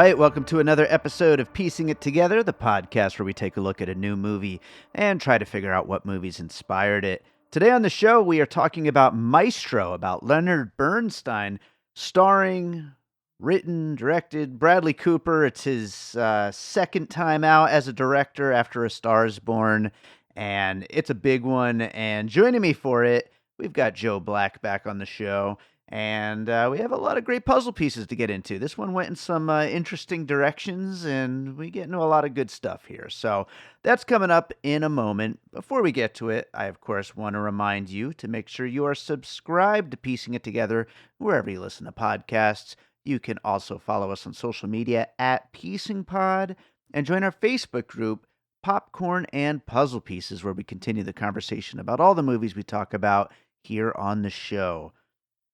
right, welcome to another episode of Piecing It Together, the podcast where we take a look at a new movie and try to figure out what movies inspired it. Today on the show, we are talking about Maestro, about Leonard Bernstein, starring, written, directed Bradley Cooper. It's his second time out as a director after A Star is Born, and it's a big one. And joining me for it, we've got Joe Black back on the show. And we have a lot of great puzzle pieces to get into. This one went in some interesting directions, and we get into a lot of good stuff here. So that's coming up in a moment. Before we get to it, I, of course, want to remind you to make sure you are subscribed to Piecing It Together wherever you listen to podcasts. You can also follow us on social media at PiecingPod and join our Facebook group, Popcorn and Puzzle Pieces, where we continue the conversation about all the movies we talk about here on the show.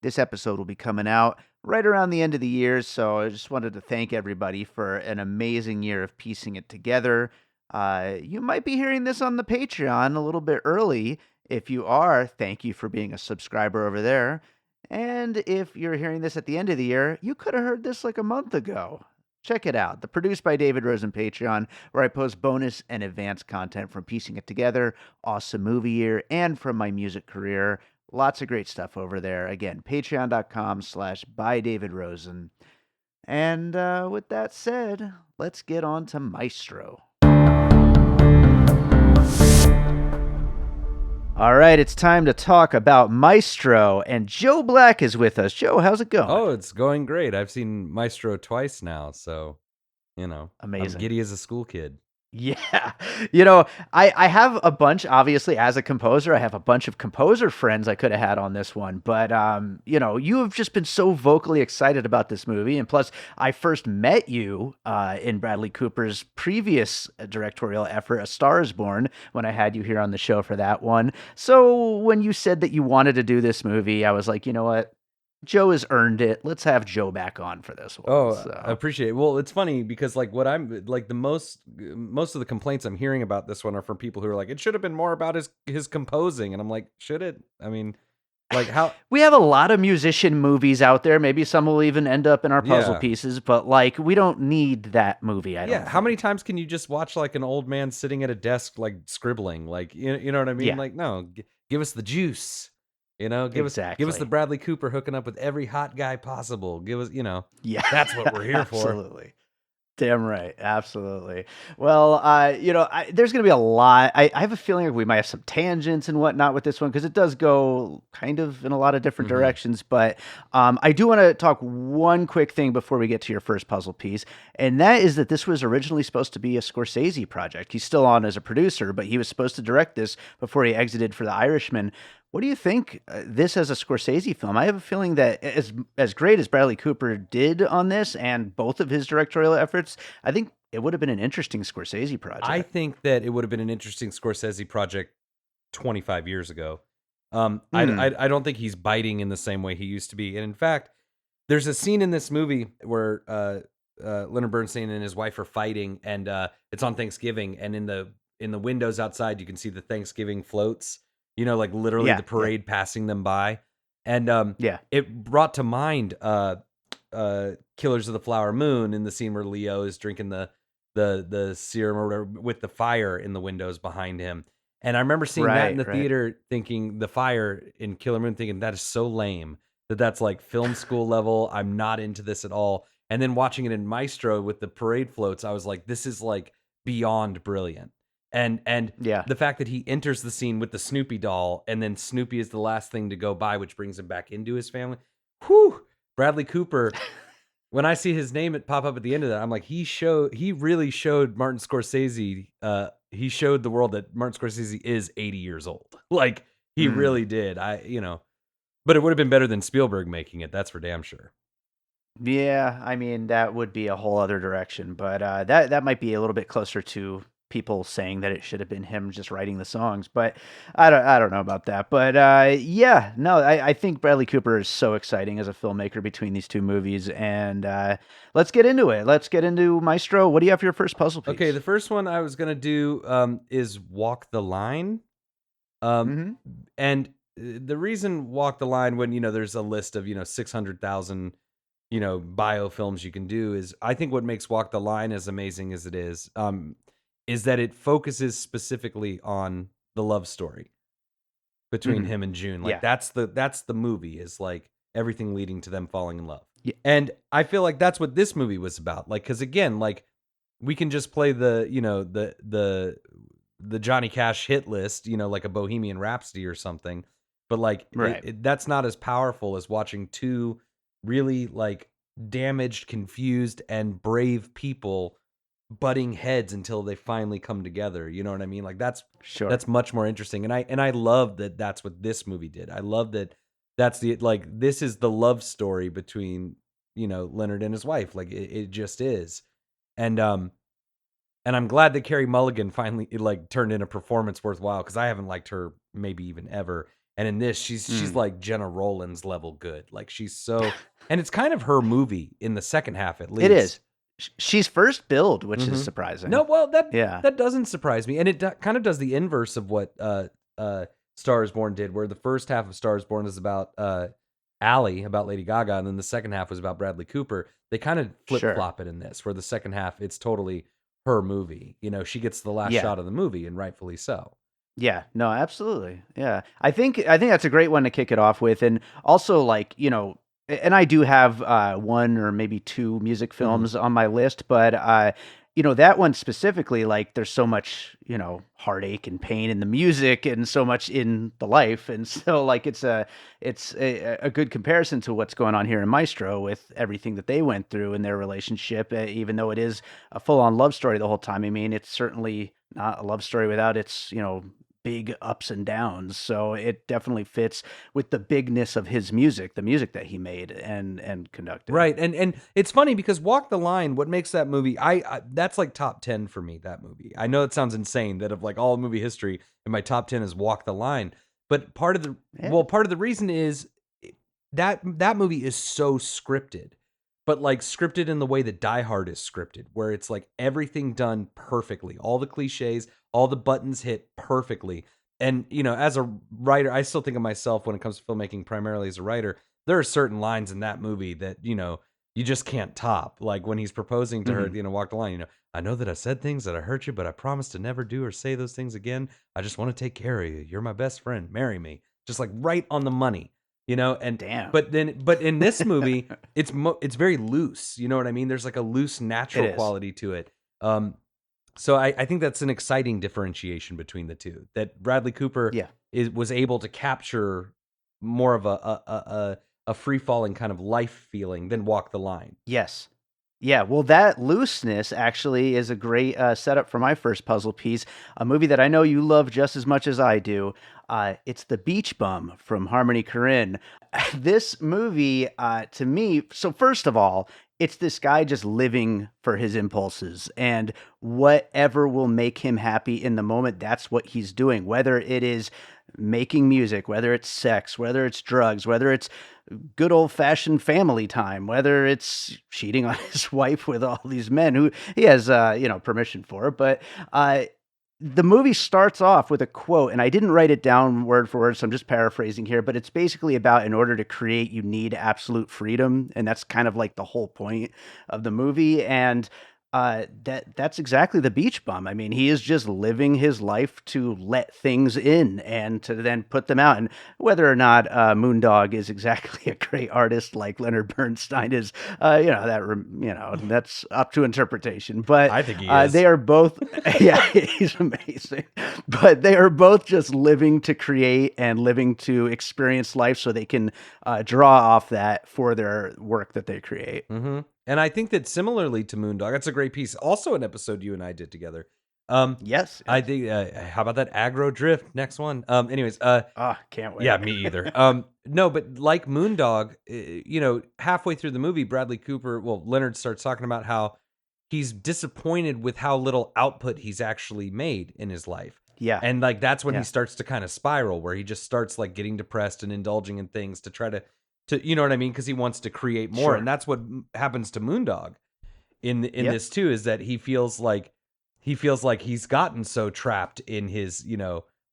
This episode will be coming out right around the end of the year, so I just wanted to thank everybody for an amazing year of piecing it together. You might be hearing this on the Patreon a little bit early. If you are, thank you for being a subscriber over there. And if you're hearing this at the end of the year, you could have heard this like a month ago. Check it out. The Produced by David Rosen Patreon, where I post bonus and advanced content from Piecing It Together, Awesome Movie Year, and from my music career. Lots of great stuff over there. Again, patreon.com/bydavidrosen. And with that said, let's get on to Maestro. All right, it's time to talk about Maestro, and Joe Black is with us. Joe, how's it going? Oh, it's going great. I've seen Maestro twice now, so, amazing. I'm giddy as a school kid. Yeah. I have a bunch, obviously, as a composer, I have a bunch of composer friends I could have had on this one, but, you have just been so vocally excited about this movie, and plus, I first met you in Bradley Cooper's previous directorial effort, A Star is Born, when I had you here on the show for that one. So when you said that you wanted to do this movie, I was like, you know what? Joe has earned it. Let's have Joe back on for this one. Oh, I appreciate it. Well, it's funny because what I'm like the most of the complaints I'm hearing about this one are from people who are like, it should have been more about his composing, and I'm like, should it? I mean, how we have a lot of musician movies out there. Maybe some will even end up in our puzzle pieces, but we don't need that movie. I don't think. How many times can you just watch an old man sitting at a desk scribbling? You know what I mean? Yeah. No, give us the juice. Give us the Bradley Cooper hooking up with every hot guy possible. Give us, yeah, that's what we're here for. Absolutely. Damn right. Absolutely. Well, there's going to be a lot. I have a feeling like we might have some tangents and whatnot with this one because it does go kind of in a lot of different directions. But I do want to talk one quick thing before we get to your first puzzle piece. And that is that this was originally supposed to be a Scorsese project. He's still on as a producer, but he was supposed to direct this before he exited for The Irishman. What do you think this as a Scorsese film? I have a feeling that as great as Bradley Cooper did on this and both of his directorial efforts, I think it would have been an interesting Scorsese project. I think that it would have been an interesting Scorsese project 25 years ago. I don't think he's biting in the same way he used to be. And in fact, there's a scene in this movie where Leonard Bernstein and his wife are fighting, and it's on Thanksgiving, and in the windows outside, you can see the Thanksgiving floats. Literally the parade passing them by. And it brought to mind Killers of the Flower Moon in the scene where Leo is drinking the serum or whatever with the fire in the windows behind him. And I remember seeing that in the theater, thinking the fire in Killer Moon, thinking that is so lame that's film school level. I'm not into this at all. And then watching it in Maestro with the parade floats, I was like, this is beyond brilliant. And the fact that he enters the scene with the Snoopy doll, and then Snoopy is the last thing to go by, which brings him back into his family. Whew! Bradley Cooper. When I see his name pop up at the end of that, I'm like, he really showed Martin Scorsese. He showed the world that Martin Scorsese is 80 years old. He really did. But it would have been better than Spielberg making it. That's for damn sure. Yeah, I mean that would be a whole other direction, but that might be a little bit closer to people saying that it should have been him just writing the songs, but I don't know about that. But I think Bradley Cooper is so exciting as a filmmaker between these two movies, and let's get into it. Let's get into Maestro. What do you have for your first puzzle piece? Okay, the first one I was gonna do is Walk the Line, and the reason Walk the Line when there's a list of 600,000 biofilms you can do is, I think what makes Walk the Line as amazing as it is that it focuses specifically on the love story between him and June. Like Yeah. that's the movie, is like everything leading to them falling in love. Yeah. And I feel like that's what this movie was about. Like, cause again, like we can just play the Johnny Cash hit list, like a Bohemian Rhapsody or something. But like Right. that's not as powerful as watching two really like damaged, confused, and brave people butting heads until they finally come together. You know what I mean? Like that's Sure. much more interesting. And I love that that's what this movie did. I love that this is the love story between, Leonard and his wife. Like it just is. And I'm glad that Carey Mulligan finally like turned in a performance worthwhile, because I haven't liked her maybe even ever. And in this, she's like Jenna Rollins level good. Like she's so, and it's kind of her movie in the second half at least. It is. She's first billed, which is Mhm. surprising. No, well Yeah. that doesn't surprise me, and it kind of does the inverse of what Star is Born did, where the first half of Star is Born is about Allie, about Lady Gaga, and then the second half was about Bradley Cooper. They kind of flip Sure. flop it in this, where the second half it's totally her movie. She gets the last Yeah. shot of the movie, and rightfully so. Yeah, no, absolutely. Yeah. I think that's a great one to kick it off with. And also like, and I do have one or maybe two music films on my list, but that one specifically, like there's so much, heartache and pain in the music and so much in the life. And so like it's a good comparison to what's going on here in Maestro with everything that they went through in their relationship, even though it is a full-on love story the whole time. I mean, it's certainly not a love story without its, big ups and downs. So it definitely fits with the bigness of his music, the music that he made and conducted. Right. And it's funny because Walk the Line, what makes that movie, I that's like top 10 for me, that movie. I know it sounds insane that of like all movie history, and my top 10 is Walk the Line. But part of the reason is that movie is so scripted. But like scripted in the way that Die Hard is scripted, where it's like everything done perfectly. All the cliches, all the buttons hit perfectly. And, as a writer, I still think of myself when it comes to filmmaking primarily as a writer. There are certain lines in that movie that, you just can't top. Like when he's proposing to her at the end of Walk the Line, I know that I said things that I hurt you, but I promise to never do or say those things again. I just want to take care of you. You're my best friend. Marry me. Just like right on the money, and Damn. but in this movie, it's very loose. You know what I mean? There's like a loose, natural quality to it. So I think that's an exciting differentiation between the two. That Bradley Cooper was able to capture more of a free falling kind of life feeling than Walk the Line. Yes. Yeah, well, that looseness actually is a great setup for my first puzzle piece, a movie that I know you love just as much as I do. It's The Beach Bum from Harmony Korine. This movie, to me, so first of all, it's this guy just living for his impulses, and whatever will make him happy in the moment, that's what he's doing, whether it is making music, whether it's sex, whether it's drugs, whether it's good old fashioned family time, whether it's cheating on his wife with all these men who he has, permission for. But the movie starts off with a quote, and I didn't write it down word for word, so I'm just paraphrasing here, but it's basically about in order to create, you need absolute freedom. And that's kind of like the whole point of the movie. And that's exactly the beach bum. I mean, he is just living his life to let things in and to then put them out. And whether or not Moondog is exactly a great artist like Leonard Bernstein is, that's up to interpretation. But I think he is. They are both, yeah, he's amazing. But they are both just living to create and living to experience life, so they can draw off that for their work that they create. Mm-hmm. And I think that similarly to Moondog, that's a great piece. Also an episode you and I did together. Yes. I think, how about that aggro drift? Next one. Anyways. Can't wait. Yeah, me either. No, but like Moondog, halfway through the movie, Leonard starts talking about how he's disappointed with how little output he's actually made in his life. Yeah. And like, that's when he starts to kind of spiral, where he just starts like getting depressed and indulging in things to try to you know what I mean? Because he wants to create more. Sure. And that's what happens to Moondog in this too, is that he feels like he's gotten so trapped in his,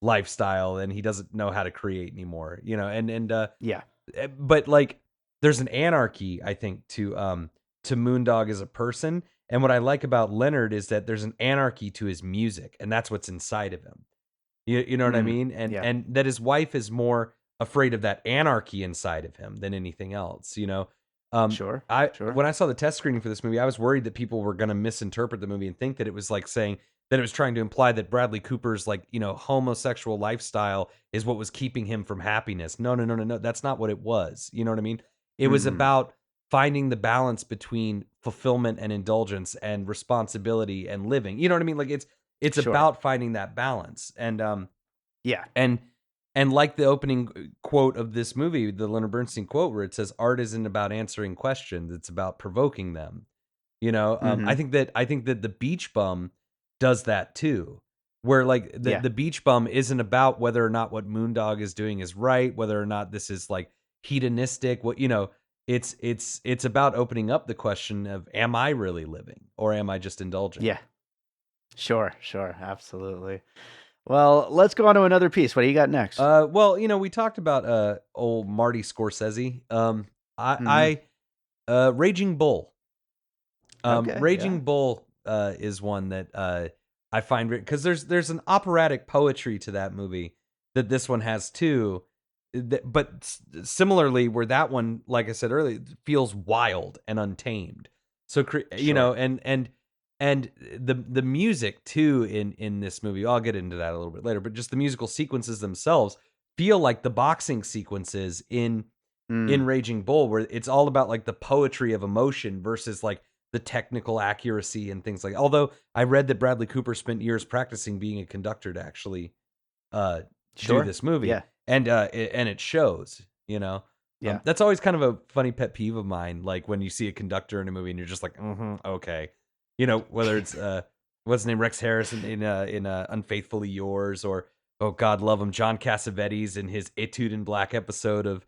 lifestyle, and he doesn't know how to create anymore, and but like there's an anarchy, I think, to Moondog as a person. And what I like about Leonard is that there's an anarchy to his music, and that's what's inside of him. You know what I mean? Yeah. And that his wife is more afraid of that anarchy inside of him than anything else, you know? Sure. When I saw the test screening for this movie, I was worried that people were going to misinterpret the movie and think that it was like saying that it was trying to imply that Bradley Cooper's like, you know, homosexual lifestyle is what was keeping him from happiness. No, no, no, no, no. That's not what it was. You know what I mean? It was about finding the balance between fulfillment and indulgence and responsibility and living. You know what I mean? Like it's Sure. about finding that balance. And Yeah. and like the opening quote of this movie, the Leonard Bernstein quote, where it says, "Art isn't about answering questions; it's about provoking them." You know, I think that the Beach Bum does that too, where like the Beach Bum isn't about whether or not what Moondog is doing is right, whether or not this is like hedonistic. What you know, it's about opening up the question of, am I really living, or am I just indulging? Yeah. Sure. Absolutely. Well, let's go on to another piece. What do you got next? Well, you know, we talked about old Marty Scorsese. I Raging Bull. Okay. Raging Bull is one that I find because there's an operatic poetry to that movie that this one has too. But similarly, where that one, like I said earlier, feels wild and untamed. So you know, and the music too in this movie. I'll get into that a little bit later, but just the musical sequences themselves feel like the boxing sequences in Raging Bull, where it's all about like the poetry of emotion versus like the technical accuracy and things like. Although I read that Bradley Cooper spent years practicing being a conductor to actually do this movie, and it shows. You know, that's always kind of a funny pet peeve of mine. Like when you see a conductor in a movie and you're just like, okay, you know, whether it's what's his name, Rex Harrison in Unfaithfully Yours, or oh God love him, John Cassavetes in his Etude in Black episode of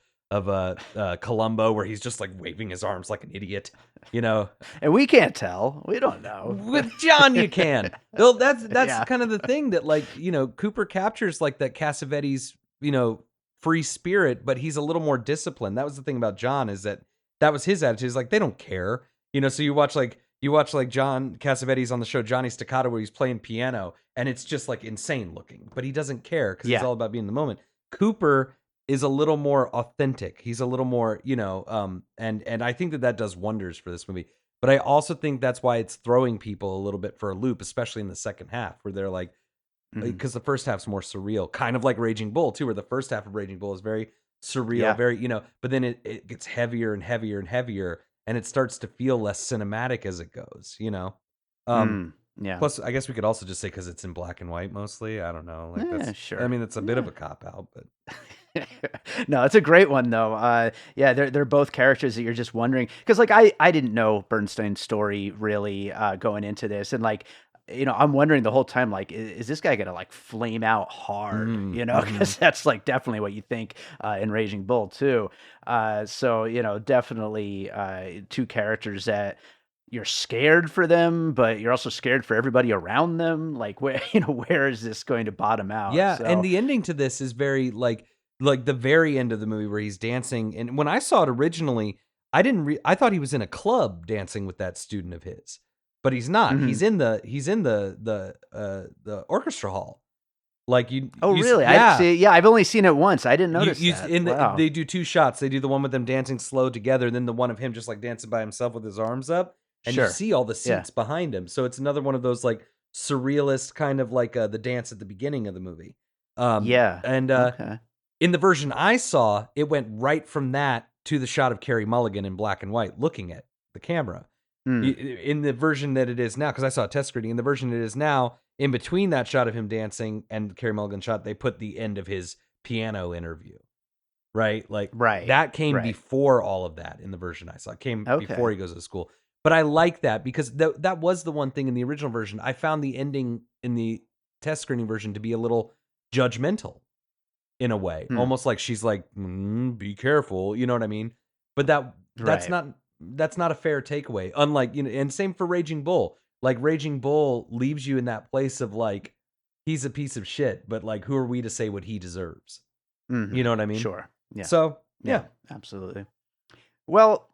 Columbo, where he's just like waving his arms like an idiot, you know. And we can't tell. We don't know. With John, you can. Well, that's kind of the thing that, like, you know, Cooper captures like that Cassavetes, you know, free spirit, but he's a little more disciplined. That was the thing about John, is that was his attitude. Is like, they don't care, you know. So you watch like John Cassavetes on the show Johnny Staccato, where he's playing piano, and it's just like insane looking, but he doesn't care because he's all about being in the moment. Cooper is a little more authentic. He's a little more, you know, and I think that does wonders for this movie. But I also think that's why it's throwing people a little bit for a loop, especially in the second half, where they're like, because the first half's more surreal, kind of like Raging Bull too, where the first half of Raging Bull is very surreal, very, you know, but then it gets heavier and heavier and heavier, and it starts to feel less cinematic as it goes, you know. Plus, I guess we could also just say because it's in black and white mostly. I don't know. Like that's sure. I mean, it's a bit of a cop out, but no, it's a great one though. Yeah, they're both characters that you're just wondering, because like I didn't know Bernstein's story really going into this, and like, you know, I'm wondering the whole time, like, is this guy gonna like flame out hard? You know, because that's like definitely what you think in Raging Bull too. So you know, definitely two characters that you're scared for them, but you're also scared for everybody around them. Like, where, you know, where is this going to bottom out? Yeah, So, and the ending to this is very like the very end of the movie where he's dancing. And when I saw it originally, I thought he was in a club dancing with that student of his, but he's not. He's in the orchestra hall. Like you. Oh, really? Yeah. I've only seen it once. I didn't notice that. Wow. They do two shots. They do the one with them dancing slow together, and then the one of him just like dancing by himself with his arms up. And you see all the seats behind him. So it's another one of those like surrealist kind of like the dance at the beginning of the movie. And in the version I saw, it went right from that to the shot of Carey Mulligan in black and white looking at the camera. In the version that it is now, because I saw a test screening, in the version it is now, in between that shot of him dancing and the Carey Mulligan shot, they put the end of his piano interview. Right? Like that came before all of that in the version I saw. It came before he goes to school. But I like that because that was the one thing in the original version. I found the ending in the test screening version to be a little judgmental in a way. Almost like she's like, be careful. You know what I mean? But that's not a fair takeaway. Unlike, you know, and same for Raging Bull. Like Raging Bull leaves you in that place of like, he's a piece of shit, but like, who are we to say what he deserves? You know what I mean? Sure. Yeah. So, yeah, absolutely. Well,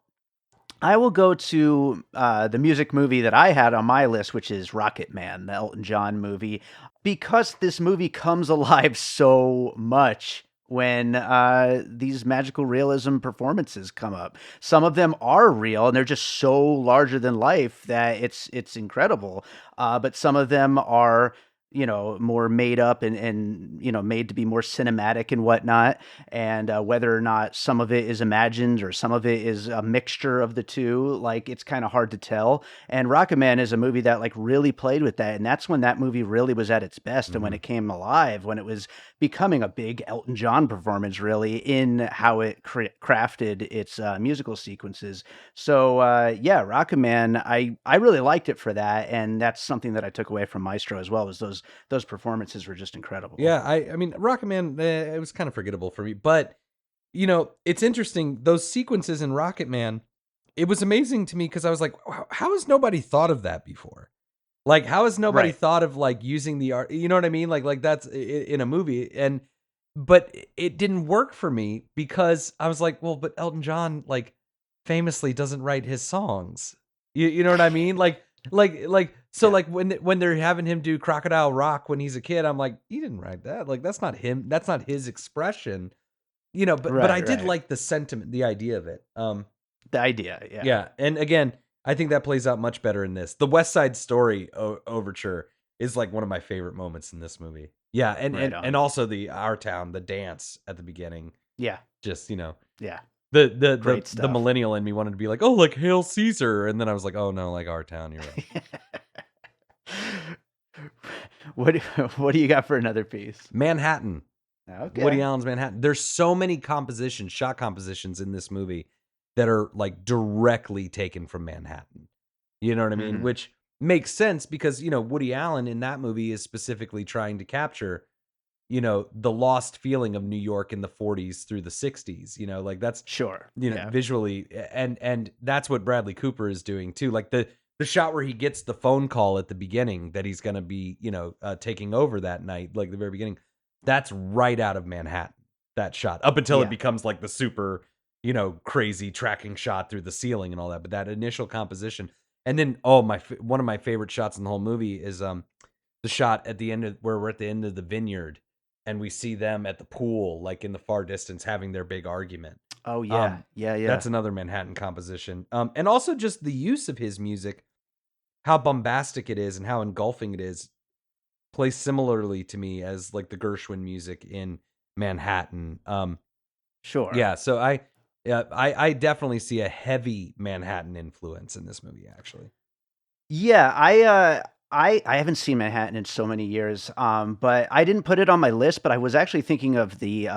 I will go to the music movie that I had on my list, which is Rocketman, the Elton John movie, because this movie comes alive so much when these magical realism performances come up. Some of them are real, and they're just so larger than life that it's incredible. But some of them are, more made up and made to be more cinematic and whatnot. And whether or not some of it is imagined or some of it is a mixture of the two, like it's kind of hard to tell. And Rocketman is a movie that like really played with that, and that's when that movie really was at its best, and when Mhm. it came alive, when it was becoming a big Elton John performance, really in how it crafted its musical sequences. So yeah, Rocketman, I really liked it for that, and that's something that I took away from Maestro as well. Was those performances were just incredible. Yeah, I mean, Rocketman, it was kind of forgettable for me, but it's interesting. Those sequences in Rocketman, it was amazing to me because I was like, How has nobody thought of that before? Like, how has nobody Right. thought of like using the art? You know what I mean? Like that's in a movie, but it didn't work for me because I was like, well, but Elton John like famously doesn't write his songs. You know what I mean? So Yeah. like when they're having him do Crocodile Rock when he's a kid, I'm like, he didn't write that. Like that's not him. That's not his expression. But I Right. did Right. like the sentiment, the idea of it. The idea. Yeah. Yeah, and again, I think that plays out much better in this. The West Side Story overture is like one of my favorite moments in this movie. Yeah, and Right and on. also the Our Town, the dance at the beginning. Yeah. Just Yeah. the Great the stuff. millennial in me wanted to be like, oh, like Hail Caesar, and then I was like, oh no, like Our Town. You're right. what what do you got for another piece? Manhattan, Woody Okay. Allen's Manhattan. There's so many compositions, shot compositions in this movie that are like directly taken from Manhattan. You know what I mean? Hmm. Which makes sense because, Woody Allen in that movie is specifically trying to capture, the lost feeling of New York in the 40s through the 60s, like that's, Sure. Yeah. visually and that's what Bradley Cooper is doing too. Like the shot where he gets the phone call at the beginning that he's going to be, taking over that night, like the very beginning. That's right out of Manhattan. That shot up until it Yeah. becomes like the super, crazy tracking shot through the ceiling and all that. But that initial composition, and then one of my favorite shots in the whole movie is the shot at the end of where we're at the end of the vineyard and we see them at the pool, like in the far distance, having their big argument. Oh yeah. Um, Yeah. Yeah. that's another Manhattan composition. And also just the use of his music, how bombastic it is and how engulfing it is, plays similarly to me as like the Gershwin music in Manhattan. Sure. Yeah, so I definitely see a heavy Manhattan influence in this movie, actually. Yeah, I haven't seen Manhattan in so many years, but I didn't put it on my list, but I was actually thinking of the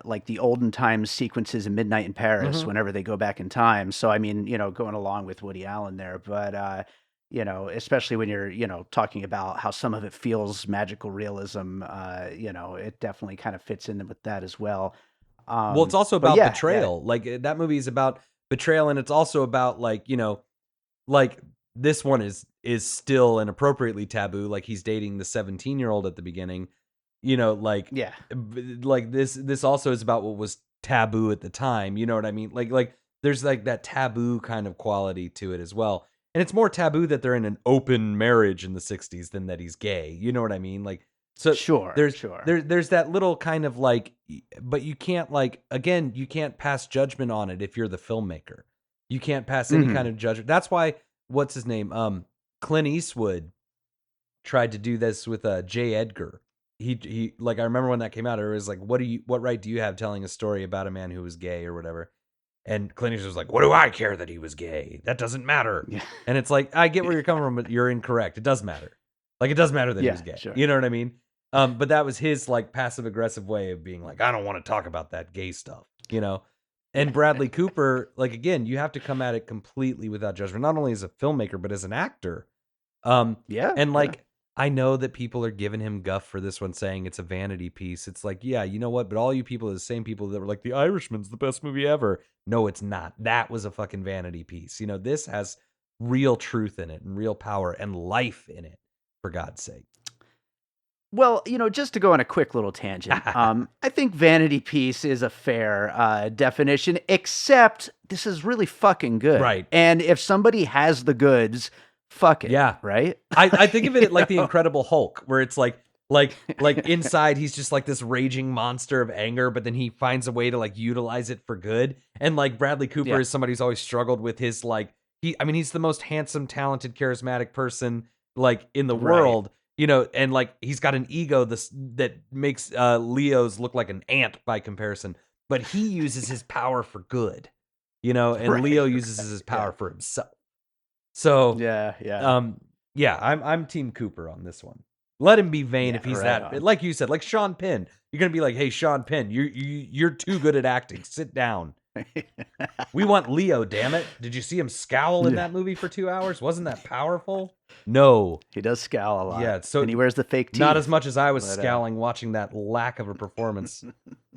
like the olden times sequences in Midnight in Paris Hmm. whenever they go back in time. So I mean, going along with Woody Allen there, but especially when you're, talking about how some of it feels magical realism, it definitely kind of fits in with that as well. Well, it's also But about yeah, yeah. betrayal. Like that movie is about betrayal, and it's also about like like this one is still inappropriately taboo. Like he's dating the 17-year-old at the beginning. Like Yeah. like this also is about what was taboo at the time. You know what I mean? Like there's like that taboo kind of quality to it as well. And it's more taboo that they're in an open marriage in the 60s than that he's gay. You know what I mean? Like so Sure, there's sure. there's that little kind of like but you can't like again, you can't pass judgment on it if you're the filmmaker. You can't pass any kind Mhm. of judgment. That's why what's his name? Clint Eastwood tried to do this with J. Edgar. He like I remember when that came out, it was like, what right do you have telling a story about a man who was gay or whatever? And Clint Eastwood was like, what do I care that he was gay? That doesn't matter. Yeah. And it's like, I get where you're coming from, but you're incorrect. It does matter. Like it does matter that he was Yeah, gay. sure. You know what I mean? But that was his like passive aggressive way of being like, I don't want to talk about that gay stuff. And Bradley Cooper, like again, you have to come at it completely without judgment, not only as a filmmaker, but as an actor. Um, Yeah, and yeah. like I know that people are giving him guff for this one, saying it's a vanity piece. It's like, yeah, you know what? But all you people are the same people that were like, The Irishman's the best movie ever. No, it's not. That was a fucking vanity piece. This has real truth in it and real power and life in it, for God's sake. Well, just to go on a quick little tangent, I think vanity piece is a fair definition, except this is really fucking good. Right. And if somebody has the goods, fuck it. Yeah. Right? I think of it like the Incredible Hulk, where it's like inside he's just like this raging monster of anger, but then he finds a way to like utilize it for good. And like Bradley Cooper is somebody who's always struggled with his like he's the most handsome, talented, charismatic person like in the world. And like he's got an ego that makes Leo's look like an ant by comparison, but he uses his power for good, and Leo uses his power for himself. So I'm Team Cooper on this one. Let him be vain if he's that. Like you said, like Sean Penn, you're gonna be like, hey, Sean Penn, you're too good at acting. Sit down. We want Leo, damn it. Did you see him scowl in that movie for 2 hours? Wasn't that powerful? No. He does scowl a lot. Yeah, so and he wears the fake teeth. Not as much as I was scowling watching that lack of a performance.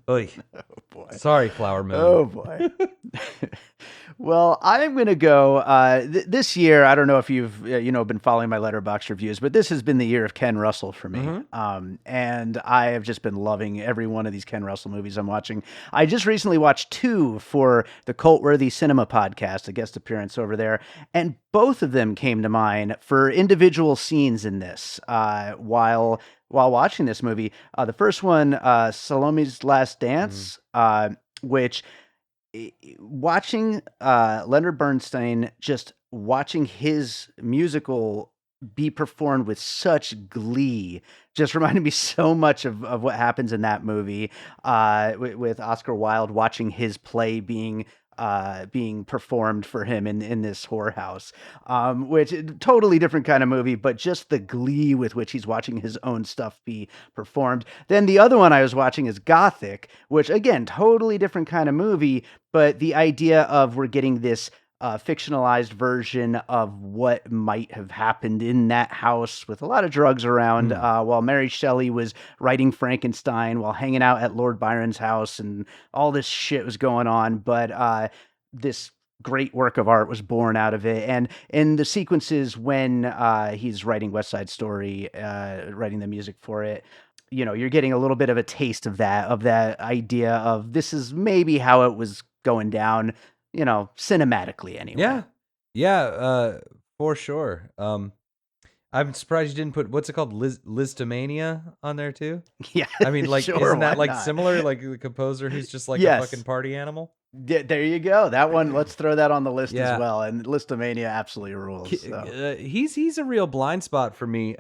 Oy. Oh boy. Sorry, Flower Moon. Oh boy. Well, I'm going to go this year. I don't know if you've been following my Letterboxd reviews, but this has been the year of Ken Russell for me. Mm-hmm. And I have just been loving every one of these Ken Russell movies I'm watching. I just recently watched 2 for the Cult-Worthy Cinema podcast, a guest appearance over there, and both of them came to mind for individual scenes in this while watching this movie. The first one, Salome's Last Dance, which watching Leonard Bernstein, just watching his musical be performed with such glee, just reminded me so much of what happens in that movie with Oscar Wilde watching his play being performed for him in this whorehouse, which totally different kind of movie, but just the glee with which he's watching his own stuff be performed. Then the other one I was watching is Gothic, which again, totally different kind of movie, but the idea of we're getting this fictionalized version of what might have happened in that house with a lot of drugs around while Mary Shelley was writing Frankenstein, while hanging out at Lord Byron's house, and all this shit was going on. But this great work of art was born out of it. And in the sequences when he's writing West Side Story, writing the music for it, you're getting a little bit of a taste of that idea of this is maybe how it was going down, cinematically anyway. Yeah, for sure. I'm surprised you didn't put, what's it called, Listomania on there too? Yeah, I mean, like, sure, isn't that like not? Similar, like the composer who's just like a fucking party animal? There you go. That one, let's throw that on the list as well. And Listomania absolutely rules. So. He's a real blind spot for me,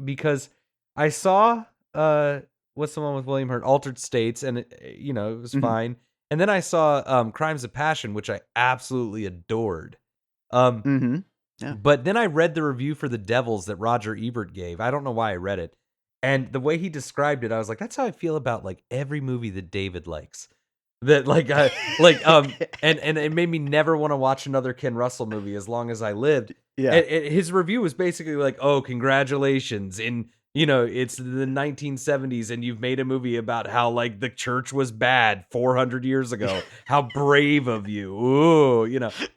because I saw what's the one with William Hurt, Altered States, and it was fine. And then I saw Crimes of Passion, which I absolutely adored. But then I read the review for The Devils that Roger Ebert gave. I don't know why I read it. And the way he described it, I was like, that's how I feel about like every movie that David likes. That and it made me never want to watch another Ken Russell movie as long as I lived. Yeah. His review was basically like, oh, congratulations. It's the 1970s and you've made a movie about how like the church was bad 400 years ago. How brave of you. Ooh,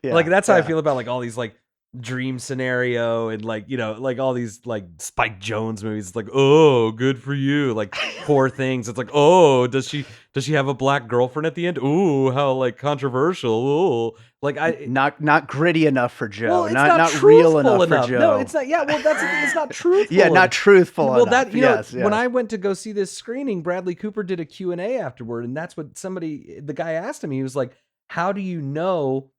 like that's how I feel about like all these like Dream Scenario and like, like all these like Spike Jonze movies. It's like, oh, good for you. Like Poor Things. It's like, oh, does she have a black girlfriend at the end? Ooh, how like controversial. Ooh. Like not gritty enough for Joe. Well, it's not real enough for Joe. No, it's not. Yeah, well, that's the thing. It's not truthful. Yeah, not truthful well, enough. That yes. When I went to go see this screening, Bradley Cooper did a Q&A afterward, and that's what the guy asked him. He was like, "How do you know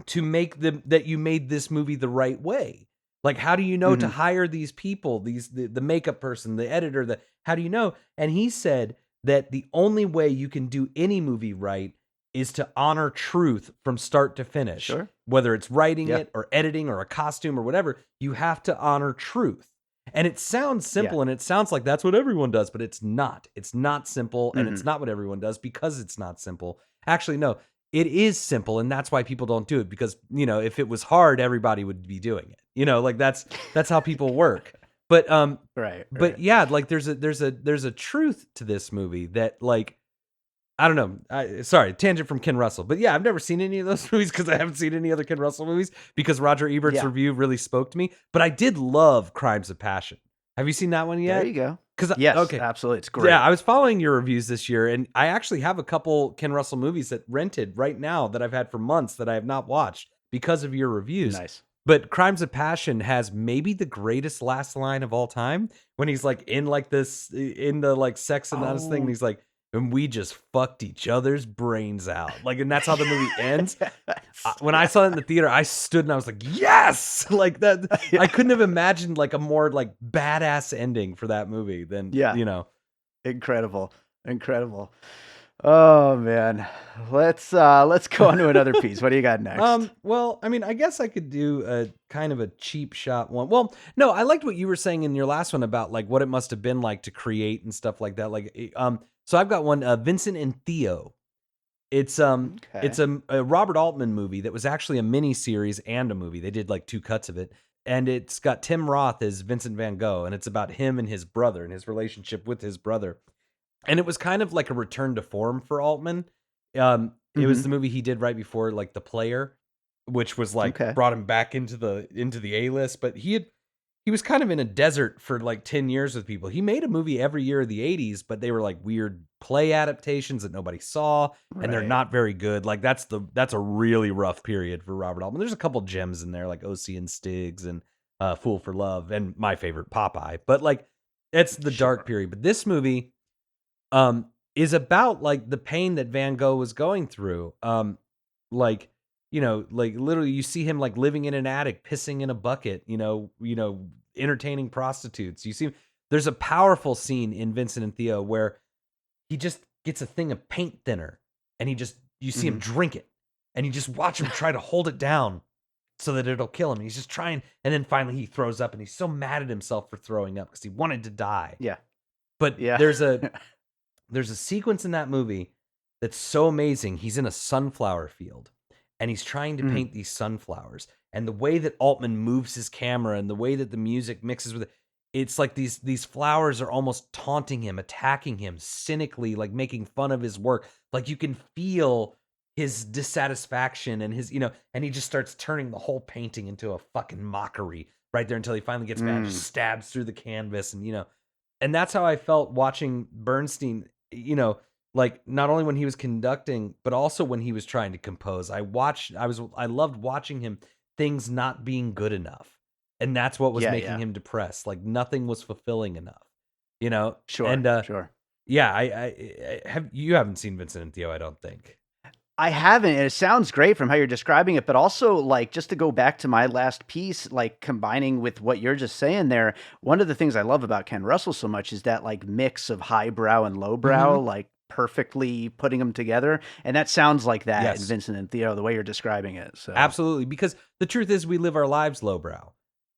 to make that you made this movie the right way? Like, how do you know to hire these people, the makeup person, the editor? How do you know?" And he said that the only way you can do any movie right is to honor truth from start to finish. Sure. Whether it's writing it or editing or a costume or whatever, you have to honor truth. And it sounds simple and it sounds like that's what everyone does, but it's not. It's not simple and it's not what everyone does because it's not simple. Actually, no, it is simple and that's why people don't do it because, if it was hard, everybody would be doing it. Like that's how people work. But right. But yeah, like there's a truth to this movie that like I don't know. Sorry, tangent from Ken Russell. But yeah, I've never seen any of those movies because I haven't seen any other Ken Russell movies because Roger Ebert's review really spoke to me. But I did love Crimes of Passion. Have you seen that one There yet? you go. Because Yes, okay, absolutely. It's yeah, great. I was following your reviews this year, and I actually have a couple Ken Russell movies that rented right now that I've had for months that I have not watched because of your reviews. Nice. But Crimes of Passion has maybe the greatest last line of all time when he's like in like this in the like sex and honest thing, and Oh. he's like, and we just fucked each other's brains out. Like, and that's how the movie ends. Yes. When I saw it in the theater, I stood and I was like, yes! Like that, Yeah. I couldn't have imagined like a more like badass ending for that movie than, Yeah. you know. Incredible. Incredible. Oh man. Let's go on to another piece. What do you got next? Well, I mean, I guess I could do a kind of a cheap shot one. Well, no, I liked what you were saying in your last one about like what it must have been like to create and stuff like that. Like, so I've got one, Vincent and Theo. It's Okay. a Robert Altman movie that was actually a mini series and a movie. They did like two cuts of it, and it's got Tim Roth as Vincent Van Gogh, and it's about him and his brother and his relationship with his brother. And it was kind of like a return to form for Altman. It was Mhm. the movie he did right before like The Player, which was like Okay. brought him back into the A-list, but he was kind of in a desert for like 10 years with people. He made a movie every year of the 80s, but they were like weird play adaptations that nobody saw, and they're Right. not very good. Like that's a really rough period for Robert Altman. There's a couple gems in there like OC and Stigs and Fool for Love and my favorite Popeye. But like it's the dark Sure. period. But this movie is about like the pain that Van Gogh was going through. Like, you know, like literally you see him like living in an attic, pissing in a bucket, entertaining prostitutes. You see there's a powerful scene in Vincent and Theo where he just gets a thing of paint thinner and you see him Mhm. drink it and you just watch him try to hold it down so that it'll kill him. And he's just trying, and then finally he throws up and he's so mad at himself for throwing up because he wanted to die. Yeah. But Yeah. there's a sequence in that movie that's so amazing. He's in a sunflower field and he's trying to Mhm. paint these sunflowers. And the way that Altman moves his camera and the way that the music mixes with it, it's like these flowers are almost taunting him, attacking him cynically, like making fun of his work. Like you can feel his dissatisfaction and and he just starts turning the whole painting into a fucking mockery right there until he finally gets mad and Mm. just stabs through the canvas and that's how I felt watching Bernstein, like not only when he was conducting, but also when he was trying to compose. I loved watching him things not being good enough. And that's what was Yeah, making yeah. him depressed. Like nothing was fulfilling enough, you know? Sure. And Sure. yeah, you haven't seen Vincent and Theo, I don't think. I haven't, and it sounds great from how you're describing it, but also, like, just to go back to my last piece, like, combining with what you're just saying there, one of the things I love about Ken Russell so much is that, like, mix of highbrow and lowbrow, Mhm. like, perfectly putting them together, and that sounds like that in Yes. Vincent and Theo, the way you're describing it, so Absolutely, because the truth is we live our lives lowbrow.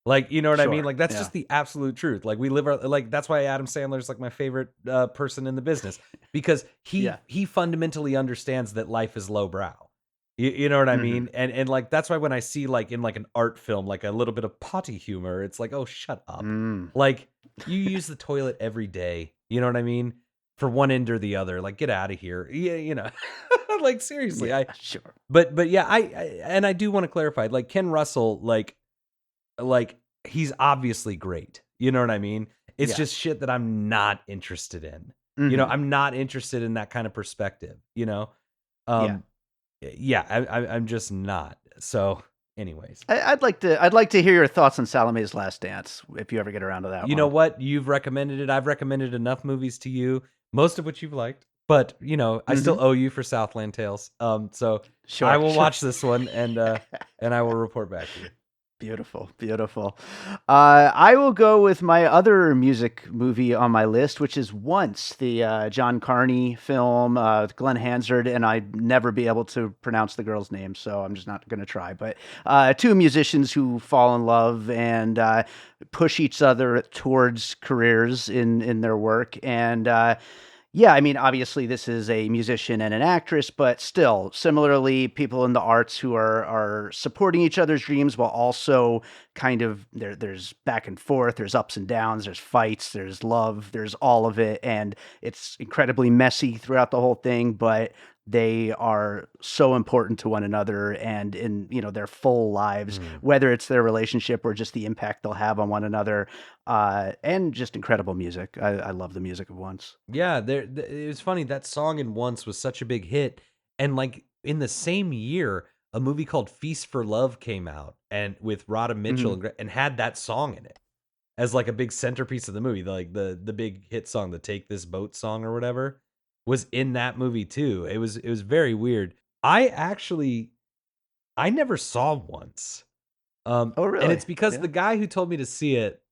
Like, you know what I mean? sure, Like that's yeah. just the absolute truth. Like we live our like that's why Adam Sandler's like my favorite person in the business because Yeah. he fundamentally understands that life is lowbrow. You know what I Mhm. mean? And like that's why when I see like in like an art film like a little bit of potty humor, it's like, "Oh, shut up." Mm. Like you use the toilet every day. You know what I mean? For one end or the other. Like get out of here. Yeah, like seriously, Yeah, sure. but yeah, and I do want to clarify, like Ken Russell, like he's obviously great. You know what I mean? It's Yeah. just shit that I'm not interested in. Mhm. I'm not interested in that kind of perspective. Yeah. Um, yeah, I'm just not. So, anyways, I'd like to hear your thoughts on Salome's Last Dance, if you ever get around to that you know one. what? You've recommended it. I've recommended enough movies to you, most of which you've liked. But I still Mhm. owe you for Southland Tales. So I Sure, will sure. watch this one and I will report back to you. Beautiful, beautiful. I will go with my other music movie on my list, which is Once, the John Carney film, with Glenn Hansard, and I'd never be able to pronounce the girl's name, so I'm just not going to try. But two musicians who fall in love and push each other towards careers in their work, and yeah, I mean, obviously, this is a musician and an actress, but still, similarly, people in the arts who are supporting each other's dreams while also kind of there's back and forth, there's ups and downs, there's fights, there's love, there's all of it, and it's incredibly messy throughout the whole thing. But they are so important to one another and in, their full lives, Mm. whether it's their relationship or just the impact they'll have on one another, and just incredible music. I love the music of Once. Yeah, it was funny that song in Once was such a big hit, and like in the same year, a movie called Feast for Love came out, and with Radha Mitchell Mhm. and had that song in it as like a big centerpiece of the movie. Like the big hit song, the Take This Boat song or whatever, was in that movie too. It was very weird. I never saw Once, Oh, and really? it's because Yeah. the guy who told me to see it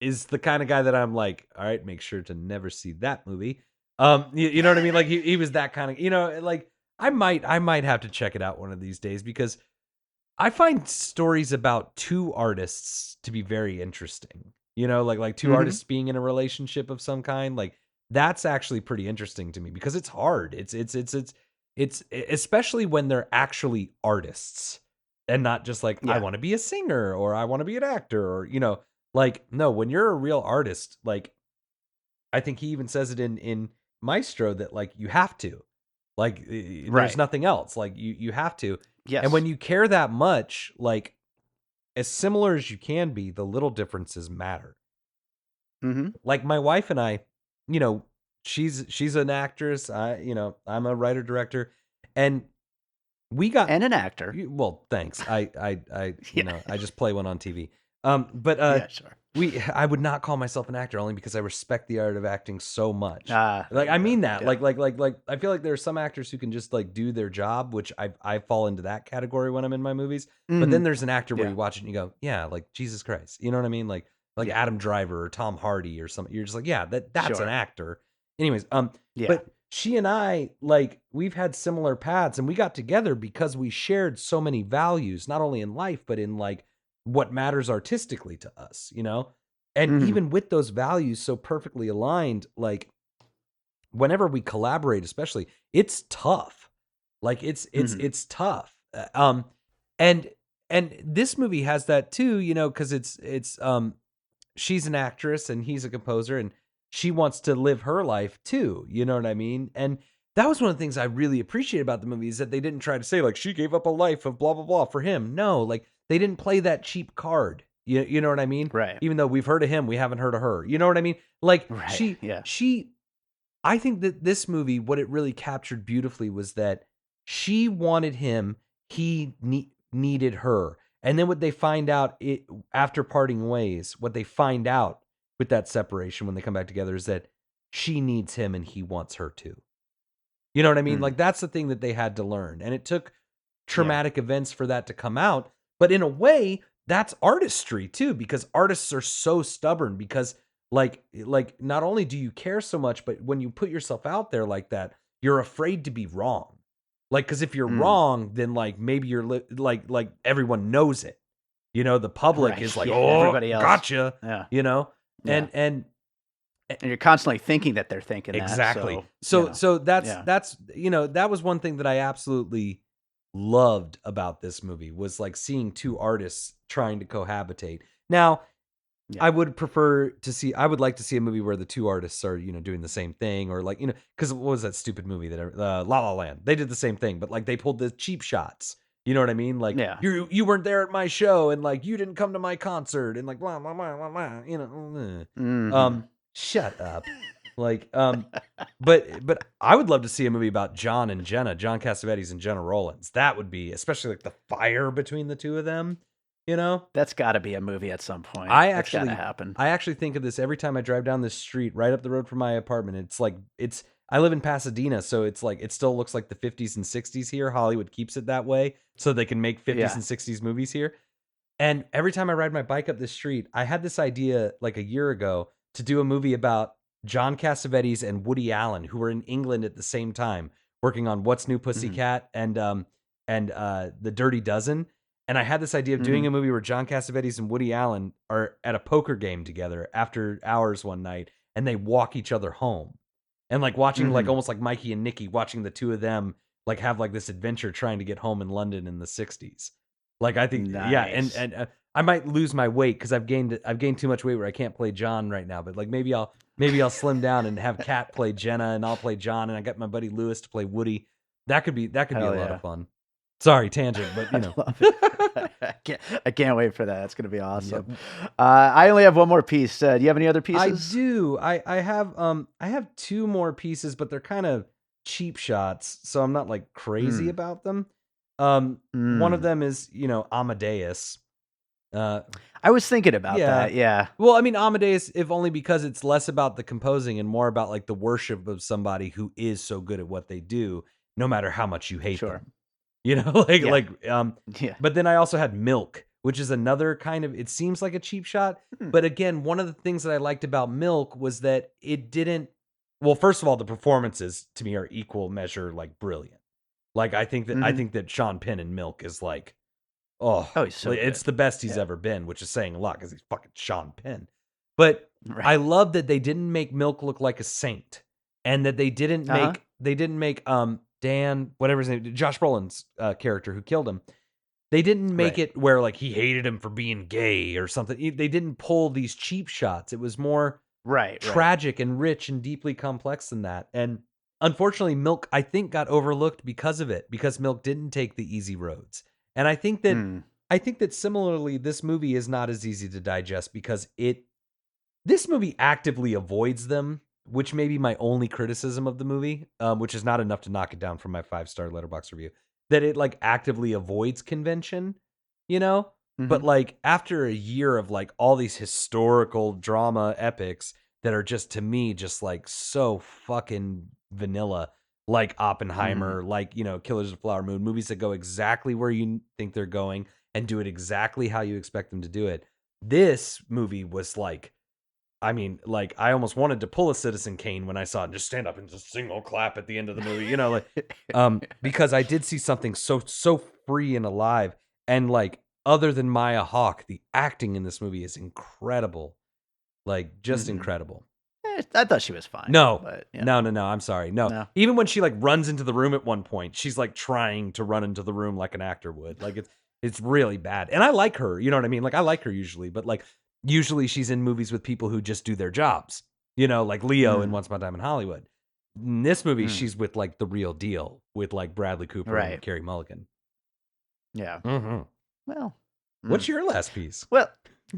is the kind of guy that I'm like, all right, make sure to never see that movie. You know what I mean? Like he was that kind of, like I might have to check it out one of these days because I find stories about two artists to be very interesting. Like two Mhm. artists being in a relationship of some kind. Like that's actually pretty interesting to me because it's hard. It's especially when they're actually artists and not just like I Yeah. want to be a singer or I want to be an actor or like no, when you're a real artist, like I think he even says it in Maestro that like you have to. Like there's Right. nothing else. Like you have to. And when Yes. you care that much, like as similar as you can be, the little differences matter. Mhm. Like my wife and I, you know, she's an actress, I'm a writer director, and we got And an actor. well, thanks. I Yeah. I just play one on TV. But Yeah, sure. I would not call myself an actor only because I respect the art of acting so much. There Like you I go. mean that. Yeah. Like I feel like there are some actors who can just like do their job, which I fall into that category when I'm in my movies. But then Mhm. there's an actor where Yeah. you watch it and you go, yeah, like Jesus Christ. You know what I mean? Like Yeah. Adam Driver or Tom Hardy or something. You're just like, yeah, that's an Sure. actor. Anyways, Yeah. but she and I, like, we've had similar paths and we got together because we shared so many values, not only in life, but in like what matters artistically to us, you know? And Mhm. even with those values so perfectly aligned, like whenever we collaborate, especially, it's tough. Like Mhm. it's tough. And this movie has that too, because it's she's an actress and he's a composer and she wants to live her life too. You know what I mean? And that was one of the things I really appreciate about the movie is that they didn't try to say like she gave up a life of blah blah blah for him. No, like they didn't play that cheap card. You know what I mean? Right. Even though we've heard of him, we haven't heard of her. You know what I mean? Like Right. she Yeah. she I think that this movie, what it really captured beautifully was that she wanted him, he needed her. And then what they find out after parting ways, what they find out with that separation when they come back together is that she needs him and he wants her too. You know what I mean? Mm. Like that's the thing that they had to learn. And it took Yeah. traumatic events for that to come out. But in a way, that's artistry too, because artists are so stubborn because like not only do you care so much, but when you put yourself out there like that, you're afraid to be wrong. Like, because if you're Mm. wrong, then like maybe you're like everyone knows it. The public Right. is like, Yeah. oh, Everybody else. gotcha. Yeah. You know, Yeah. and And you're constantly thinking that they're thinking that. exactly. So, So that's yeah. that was one thing that I absolutely loved about this movie was like seeing two artists trying to cohabitate. Now, Yeah. I would like to see a movie where the two artists are, doing the same thing or like, cuz what was that stupid movie that La La Land. They did the same thing, but like they pulled the cheap shots. You know what I mean? Like Yeah. you weren't there at my show and like you didn't come to my concert and like blah blah blah blah, blah Mhm. shut up. Like but I would love to see a movie about John and Jenna, John Cassavetes and Jenna Rollins. That would be especially like the fire between the two of them, you know? That's got to be a movie at some point. I That's got to actually happen. I actually think of this every time I drive down this street right up the road from my apartment. It's like I live in Pasadena, so it's like it still looks like the 50s and 60s here. Hollywood keeps it that way so they can make 50s Yeah. and 60s movies here. And every time I ride my bike up this street, I had this idea like a year ago to do a movie about John Cassavetes and Woody Allen, who were in England at the same time, working on What's New Mhm. Pussycat and The Dirty Dozen. And I had this idea of doing Mhm. a movie where John Cassavetes and Woody Allen are at a poker game together after hours one night, and they walk each other home, and like watching like Mhm. almost like Mikey and Nicky, watching the two of them like have like this adventure trying to get home in London in the 60s. Like I think, yeah, and Nice. I might lose my weight because I've gained too much weight where I can't play John right now. But like maybe Maybe I'll slim down and have Kat play Jenna, and I'll play John, and I got my buddy Lewis to play Woody. That could be a lot of fun. Sorry, tangent, but you know. I love it. I can't wait for that. That's going to be awesome. Yep. I only have one more piece. Do you have any other pieces? I do. I have two more pieces, but they're kind of cheap shots, so I'm not like crazy about them. One of them is, Amadeus. I was thinking about that. Yeah. Well, I mean, Amadeus, if only because it's less about the composing and more about like the worship of somebody who is so good at what they do, no matter how much you hate them. But then I also had Milk, which is another kind of, it seems like a cheap shot. But again, one of the things that I liked about Milk was that it didn't, well, first of all, the performances to me are equal measure, like brilliant. Like, I think that Sean Penn in Milk is like, he's so it's the best he's ever been, which is saying a lot because he's fucking Sean Penn. But I love that they didn't make Milk look like a saint, and that they didn't make Dan, whatever his name, Josh Brolin's character who killed him. They didn't make it where like he hated him for being gay or something. They didn't pull these cheap shots. It was more tragic and rich and deeply complex than that. And unfortunately, Milk, I think, got overlooked because of it, because Milk didn't take the easy roads. And I think that similarly, this movie is not as easy to digest because this movie actively avoids them, which may be my only criticism of the movie, which is not enough to knock it down from my 5-star Letterboxd review. That it like actively avoids convention, But like after a year of like all these historical drama epics that are just, to me, just like so fucking vanilla. Like Oppenheimer, like, Killers of the Flower Moon, movies that go exactly where you think they're going and do it exactly how you expect them to do it. This movie was like, I mean, like, I almost wanted to pull a Citizen Kane when I saw it and just stand up and just single clap at the end of the movie, because I did see something so free and alive. And like, other than Maya Hawke, the acting in this movie is incredible. Like, just incredible. I thought she was fine. No. I'm sorry. No. Even when she like runs into the room at one point, she's like trying to run into the room like an actor would. Like it's really bad. And I like her. You know what I mean? Like I like her usually, but like usually she's in movies with people who just do their jobs. Like Leo in Once Upon a Time in Hollywood. In this movie, she's with like the real deal with like Bradley Cooper and Carey Mulligan. Yeah. Well, what's your last piece? Well,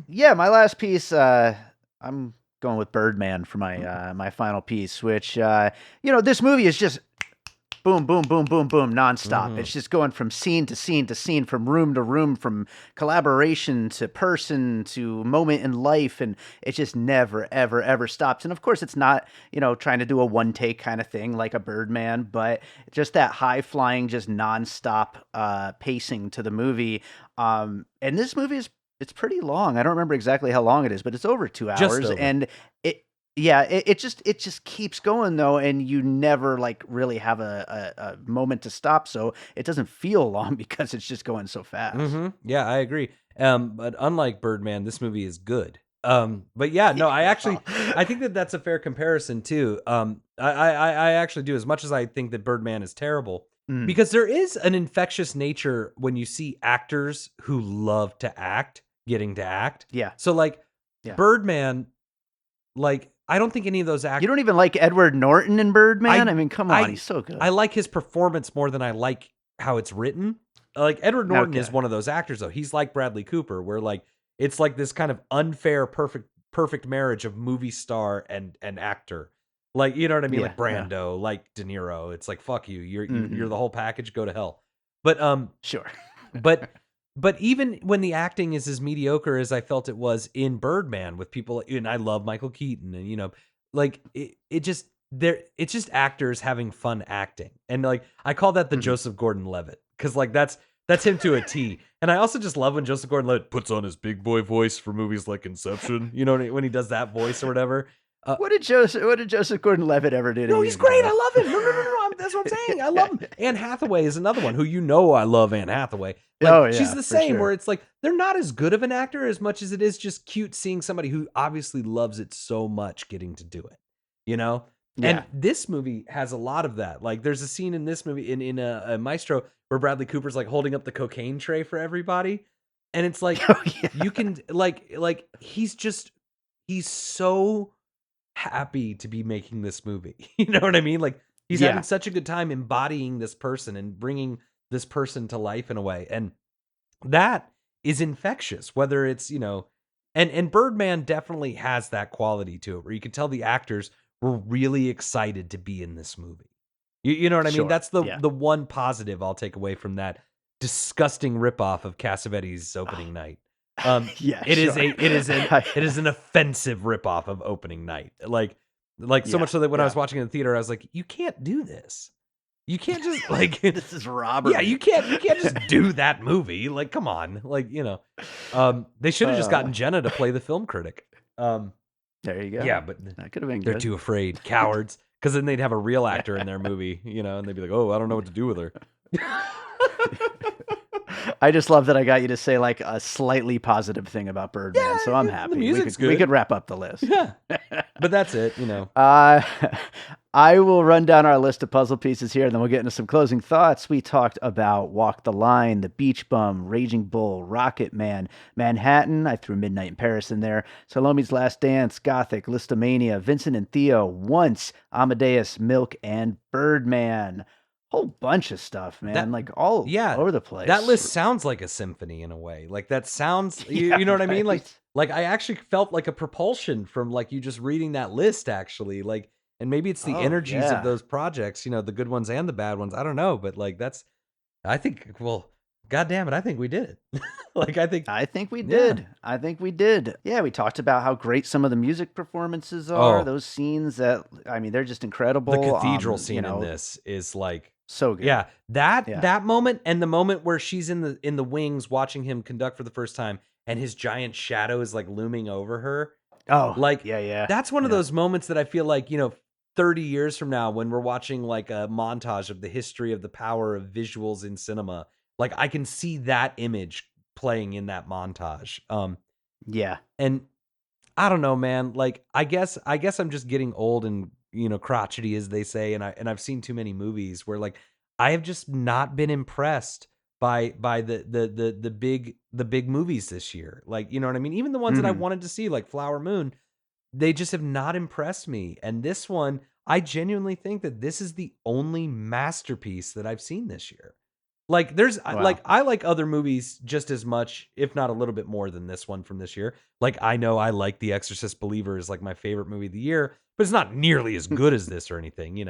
yeah, my last piece. I'm going with Birdman for my my final piece, which this movie is just boom, boom, boom, boom, boom, nonstop. It's just going from scene to scene to scene, from room to room, from collaboration to person to moment in life, and it just never, ever, ever stops. And of course, it's not trying to do a one take kind of thing like a Birdman, but just that high flying, just nonstop pacing to the movie. And this movie it's pretty long. I don't remember exactly how long it is, but it's over 2 hours, and it just keeps going though, and you never like really have a moment to stop, so it doesn't feel long because it's just going so fast. Yeah, I agree. But unlike Birdman, this movie is good. But yeah, no, I think that's a fair comparison too. I actually do, as much as I think that Birdman is terrible. Because there is an infectious nature when you see actors who love to act getting to act. Yeah. So like Birdman, like I don't think any of those actors. You don't even like Edward Norton in Birdman? I mean, come on, he's so good. I like his performance more than I like how it's written. Like Edward Norton is one of those actors though. He's like Bradley Cooper, where like it's like this kind of unfair perfect marriage of movie star and actor. Like, you know what I mean? Yeah, like Brando, like De Niro. It's like, fuck you. You're the whole package. Go to hell. But sure. But even when the acting is as mediocre as I felt it was in Birdman with people, and I love Michael Keaton, and like it's just actors having fun acting. And like I call that the Joseph Gordon-Levitt, because like that's him to a T. And I also just love when Joseph Gordon-Levitt puts on his big boy voice for movies like Inception. When he does that voice or whatever. What did Joseph Gordon-Levitt ever do? No, he's great. I love him. No. That's what I'm saying. I love him. Anne Hathaway is another one who I love Anne Hathaway. Like, she's the same, where it's like they're not as good of an actor as much as it is just cute seeing somebody who obviously loves it so much getting to do it. Yeah. And this movie has a lot of that. Like there's a scene in this movie in a Maestro where Bradley Cooper's like holding up the cocaine tray for everybody. And it's like you can like he's so happy to be making this movie. You know what I mean? Like he's having such a good time embodying this person and bringing this person to life in a way. And that is infectious, whether it's, and Birdman definitely has that quality to it where you can tell the actors were really excited to be in this movie. You know what I mean? Sure. That's the one positive I'll take away from that disgusting ripoff of Cassavetes' opening night. It is an offensive ripoff of opening night. Like so much so that when I was watching it in the theater, I was like, you can't do this. You can't just like this is robbery. Yeah, you can't just do that movie. Like, come on. Like, they should have just gotten Jenna to play the film critic. There you go. Yeah, but that could have been they're good. too afraid, cowards. Because then they'd have a real actor in their movie, and they'd be like, "Oh, I don't know what to do with her." I just love that I got you to say like a slightly positive thing about Birdman, so I'm happy. The music's good. We could wrap up the list. Yeah, but that's it. I will run down our list of puzzle pieces here, and then we'll get into some closing thoughts. We talked about Walk the Line, The Beach Bum, Raging Bull, Rocketman, Manhattan. I threw Midnight in Paris in there. Salome's Last Dance, Gothic, Listomania, Vincent and Theo, Once, Amadeus, Milk, and Birdman. Whole bunch of stuff, man. All over the place. That list sounds like a symphony in a way. Like that sounds, you know what I mean? Like I actually felt like a propulsion from like you just reading that list actually. Like, and maybe it's the energies of those projects, the good ones and the bad ones. I don't know, but like I think God damn it, I think we did it. I think we did. I think we did. Yeah, we talked about how great some of the music performances are. Those scenes they're just incredible. The cathedral scene in this is like so good. Yeah, that moment and the moment where she's in the wings watching him conduct for the first time and his giant shadow is like looming over her. Oh, like yeah. That's one of those moments that I feel like 30 years from now when we're watching like a montage of the history of the power of visuals in cinema, like I can see that image playing in that montage. And I don't know, man. Like I guess I'm just getting old and crotchety, as they say, and I've seen too many movies where like I have just not been impressed by the big movies this year. Like, you know what I mean? Even the ones that I wanted to see, like Flower Moon, they just have not impressed me. And this one, I genuinely think that this is the only masterpiece that I've seen this year. Like I like other movies just as much, if not a little bit more than this one from this year. Like I know I like The Exorcist Believer is like my favorite movie of the year, but it's not nearly as good as this or anything,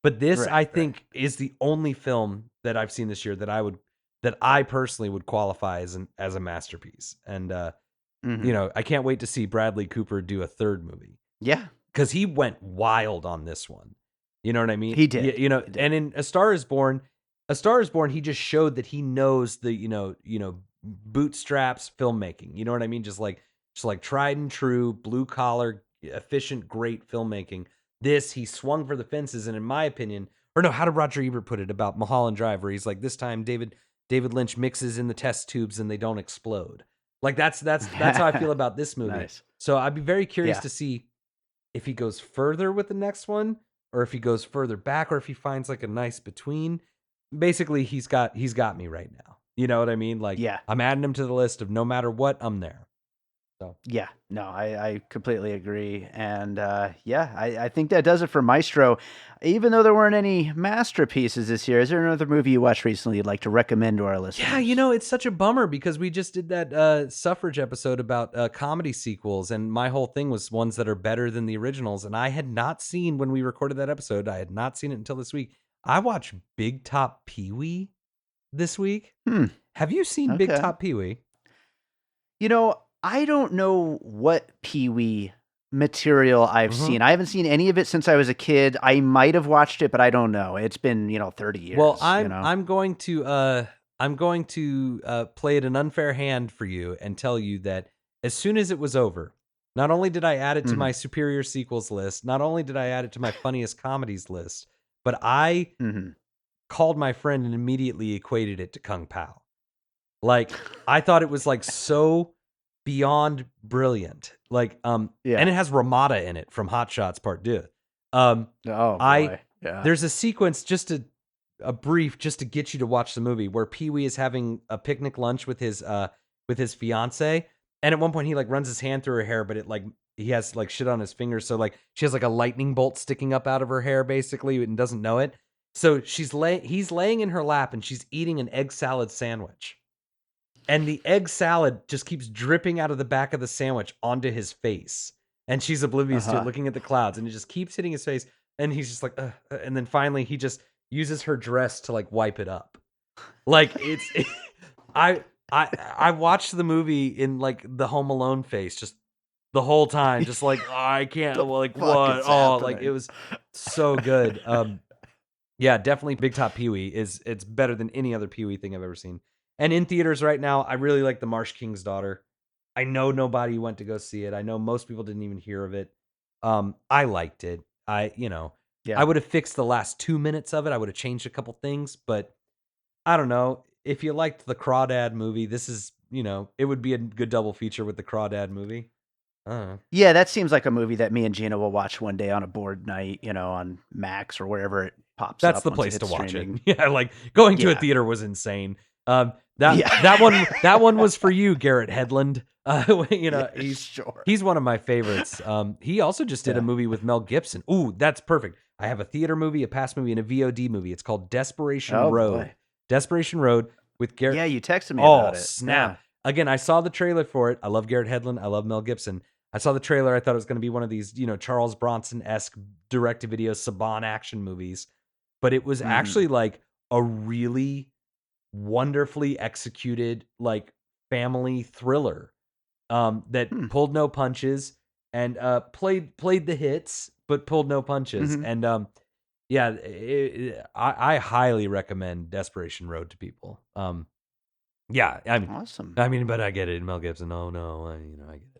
But this I think is the only film that I've seen this year that I personally would qualify as a masterpiece. And I can't wait to see Bradley Cooper do a third movie. Yeah. Cuz he went wild on this one. You know what I mean? He did. He did. And in A Star Is Born, he just showed that he knows the, bootstraps filmmaking. You know what I mean? Just like tried and true, blue collar, efficient, great filmmaking. This, he swung for the fences. And in my opinion, or no, how did Roger Ebert put it about Mulholland Drive, where he's like, this time David Lynch mixes in the test tubes and they don't explode. Like that's how I feel about this movie. Nice. So I'd be very curious to see if he goes further with the next one, or if he goes further back, or if he finds like a nice between. Basically, he's got me right now. You know what I mean? Like, I'm adding him to the list of no matter what, I'm there. So yeah, no, I completely agree. And I think that does it for Maestro. Even though there weren't any masterpieces this year, is there another movie you watched recently you'd like to recommend to our listeners? Yeah, it's such a bummer because we just did that Suffrage episode about comedy sequels, and my whole thing was ones that are better than the originals. And I had not seen, when we recorded that episode, I had not seen it until this week. I watched Big Top Pee-wee this week. Have you seen Big Top Pee-wee? I don't know what Pee-wee material I've seen. I haven't seen any of it since I was a kid. I might have watched it, but I don't know. It's been 30 years. Well, I'm going to play it an unfair hand for you and tell you that as soon as it was over, not only did I add it to my superior sequels list, not only did I add it to my funniest comedies list, but I called my friend and immediately equated it to Kung Pao. Like, I thought it was like so beyond brilliant. Like, and it has Ramada in it from Hot Shots Part 2. There's a sequence, a brief, just to get you to watch the movie, where Pee-wee is having a picnic lunch with his fiance, and at one point he like runs his hand through her hair, but he has like shit on his fingers. So like she has like a lightning bolt sticking up out of her hair basically and doesn't know it. So he's laying in her lap and she's eating an egg salad sandwich. And the egg salad just keeps dripping out of the back of the sandwich onto his face. And she's oblivious to it, looking at the clouds, and it just keeps hitting his face. And he's just like, and then finally he just uses her dress to like wipe it up. Like I watched the movie in like the Home Alone face just the whole time, just like, oh, I can't, like what? Oh, like it was so good. Yeah, definitely Big Top Pee-wee it's better than any other Pee-wee thing I've ever seen. And in theaters right now, I really like The Marsh King's Daughter. I know nobody went to go see it. I know most people didn't even hear of it. I liked it. I would have fixed the last 2 minutes of it. I would have changed a couple things, but I don't know. If you liked the Crawdad movie, this is, it would be a good double feature with the Crawdad movie. Yeah, that seems like a movie that me and Gina will watch one day on a board night, on Max or wherever it pops up. That's the place to watch it. Yeah, like going to a theater was insane. That one was for you, Garrett Hedlund. He's one of my favorites. He also just did a movie with Mel Gibson. Ooh, that's perfect. I have a theater movie, a past movie, and a VOD movie. It's called Desperation Road. Boy. Desperation Road with Garrett. Yeah, you texted me about it. Oh, snap. Yeah. Again, I saw the trailer for it. I love Garrett Hedlund. I love Mel Gibson. I saw the trailer. I thought it was going to be one of these, Charles Bronson-esque direct-to-video Saban action movies. But it was actually like a really wonderfully executed like family thriller that pulled no punches and played the hits but pulled no punches. And I highly recommend Desperation Road to people. Yeah, I mean, awesome. I mean, but I get it, Mel Gibson. Oh no, I get it.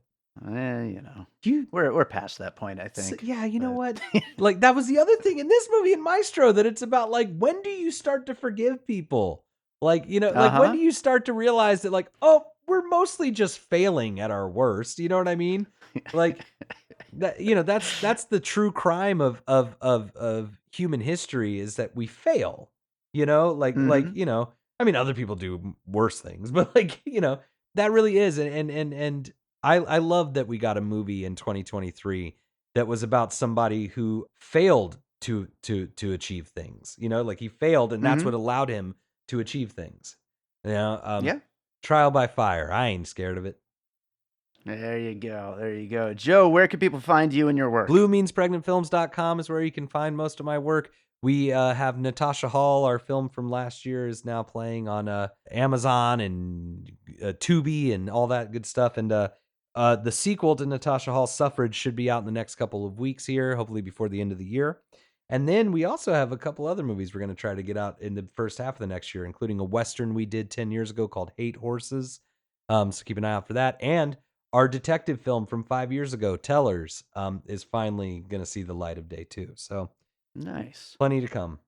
We're past that point, I think. So, yeah, you know what? Like that was the other thing in this movie in Maestro, that it's about like, when do you start to forgive people? Like, like when do you start to realize that like, oh, we're mostly just failing at our worst. You know what I mean? Like that, that's the true crime of human history, is that we fail, like, I mean, other people do worse things, but like, that really is. And I love that we got a movie in 2023 that was about somebody who failed to achieve things, like he failed and that's what allowed him to achieve things. Trial by fire. I ain't scared of it. There you go. Joe, where can people find you and your work? BlueMeansPregnantFilms.com is where you can find most of my work. We have Natasha Hall, our film from last year, is now playing on Amazon and Tubi and all that good stuff. And the sequel to Natasha Hall's Suffrage should be out in the next couple of weeks here, hopefully before the end of the year. And then we also have a couple other movies we're going to try to get out in the first half of the next year, including a Western we did 10 years ago called Hate Horses. So keep an eye out for that. And our detective film from 5 years ago, Tellers, is finally going to see the light of day too. So nice. Plenty to come.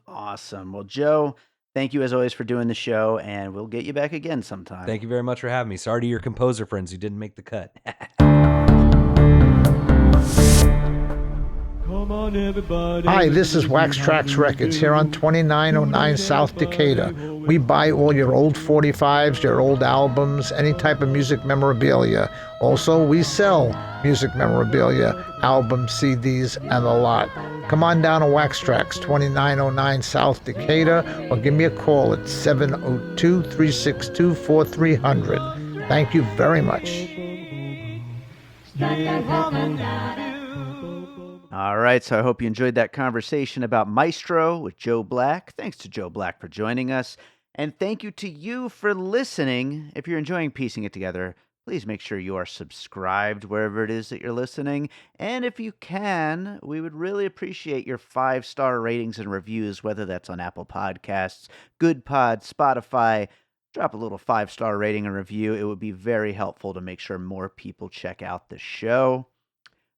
Awesome. Well, Joe, thank you as always for doing the show, and we'll get you back again sometime. Thank you very much for having me. Sorry to your composer friends who didn't make the cut. Hi, this is Wax Trax Records here on 2909 South Decatur. We buy all your old 45s, your old albums, any type of music memorabilia. Also, we sell music memorabilia, albums, CDs, and a lot. Come on down to Wax Trax, 2909 South Decatur, or give me a call at 702-362-4300. Thank you very much. All right, so I hope you enjoyed that conversation about Maestro with Joe Black. Thanks to Joe Black for joining us. And thank you to you for listening. If you're enjoying Piecing It Together, please make sure you are subscribed wherever it is that you're listening. And if you can, we would really appreciate your 5-star ratings and reviews, whether that's on Apple Podcasts, Good Pod, Spotify. Drop a little 5-star rating and review. It would be very helpful to make sure more people check out the show.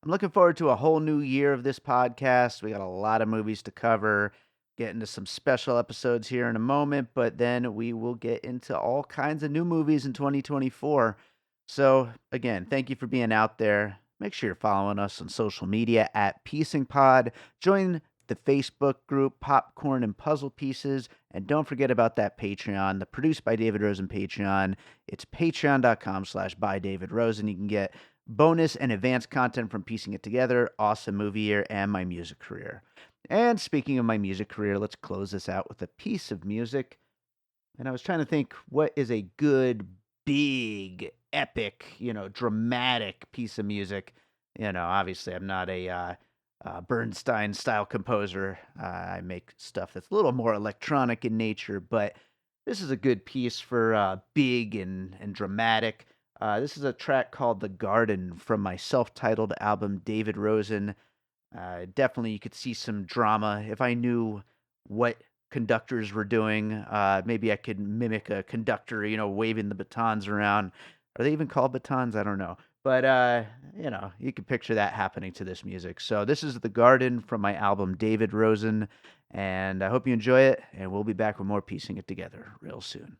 I'm looking forward to a whole new year of this podcast. We got a lot of movies to cover, get into some special episodes here in a moment, but then we will get into all kinds of new movies in 2024. So again, thank you for being out there. Make sure you're following us on social media at PiecingPod. Join the Facebook group Popcorn and Puzzle Pieces. And don't forget about that Patreon, the Produced by David Rosen Patreon. It's patreon.com/bydavidrosen. You can get bonus and advanced content from piecing it together, awesome movie year, and my music career. And speaking of my music career, let's close this out with a piece of music. And I was trying to think, what is a good, big, epic, dramatic piece of music? Obviously, I'm not a Bernstein style composer. I make stuff that's a little more electronic in nature, but this is a good piece for big and dramatic. This is a track called The Garden from my self titled album, David Rosen. Definitely, you could see some drama. If I knew what conductors were doing, maybe I could mimic a conductor, waving the batons around. Are they even called batons? I don't know. But, you can picture that happening to this music. So this is The Garden from my album, David Rosen. And I hope you enjoy it. And we'll be back with more piecing it together real soon.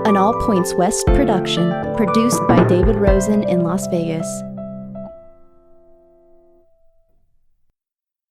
An All Points West production, produced by David Rosen in Las Vegas.